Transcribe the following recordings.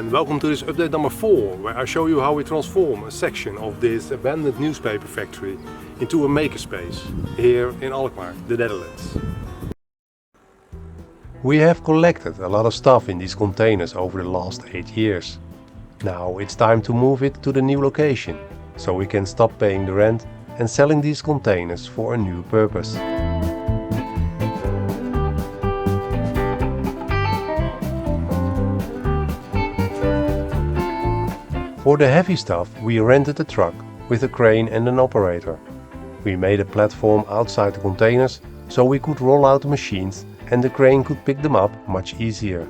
and welcome to this update number 4, where I show you how we transform a section of this abandoned newspaper factory into a makerspace here in Alkmaar, the Netherlands. We have collected a lot of stuff in these containers over the last 8 years. Now it's time to move it to the new location, so we can stop paying the rent and selling these containers for a new purpose. For the heavy stuff we rented a truck with a crane and an operator. We made a platform outside the containers so we could roll out the machines and the crane could pick them up much easier.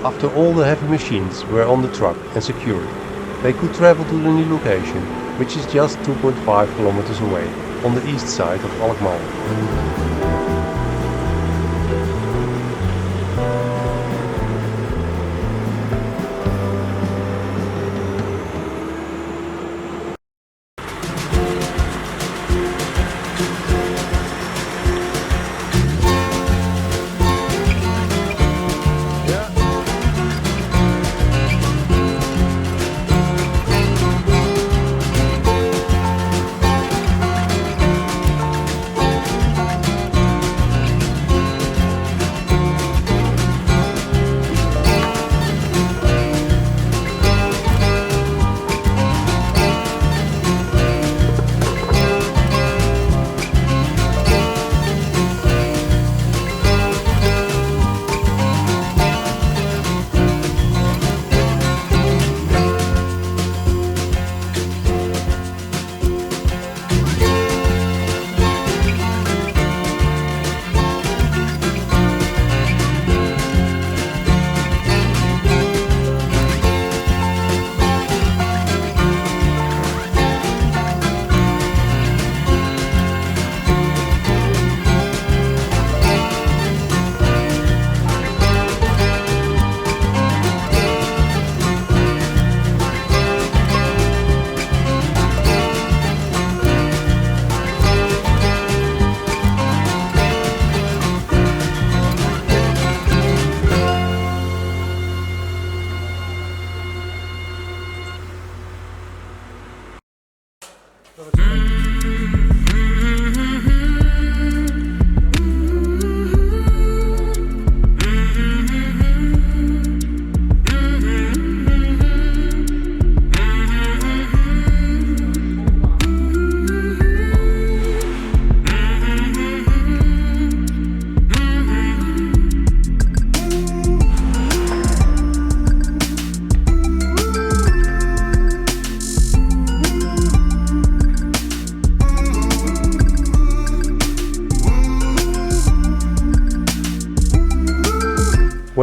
After all the heavy machines were on the truck and secured, they could travel to the new location, which is just 2.5 kilometers away, on the east side of Alkmaar.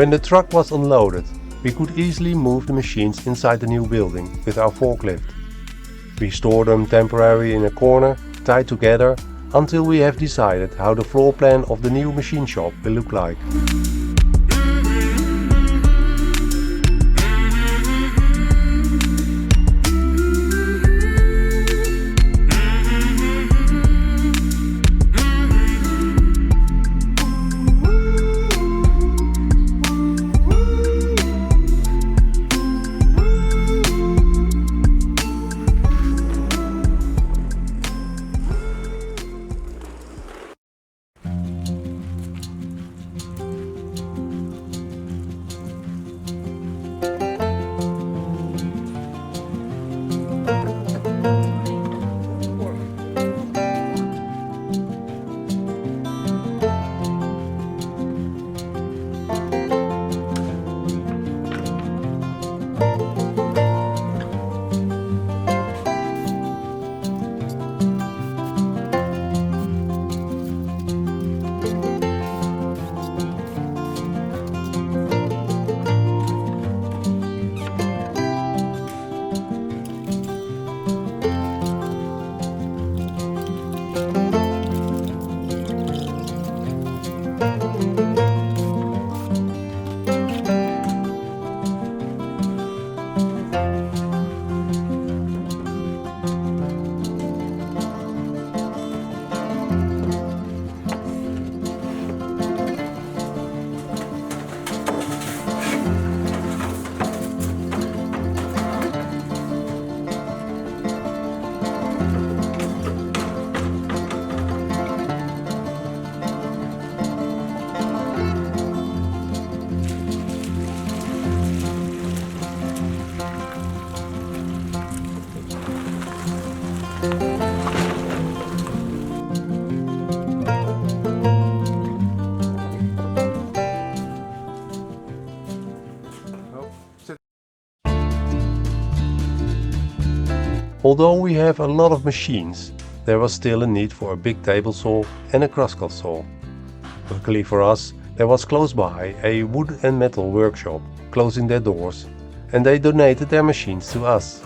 When the truck was unloaded, we could easily move the machines inside the new building with our forklift. We store them temporarily in a corner, tied together, until we have decided how the floor plan of the new machine shop will look like. Although we have a lot of machines, there was still a need for a big table saw and a crosscut saw. Luckily for us, there was close by a wood and metal workshop closing their doors, and they donated their machines to us.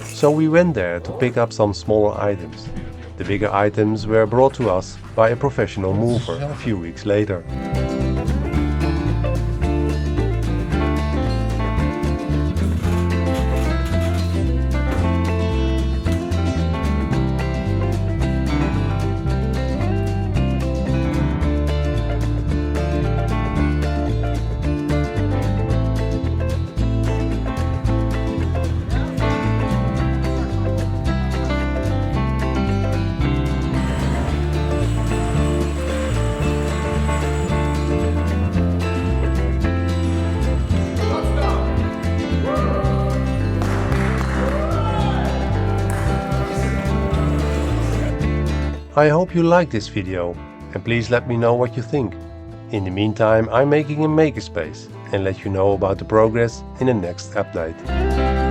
So we went there to pick up some smaller items. The bigger items were brought to us by a professional mover a few weeks later. I hope you liked this video, and please let me know what you think. In the meantime, I'm making a Makerspace and let you know about the progress in the next update.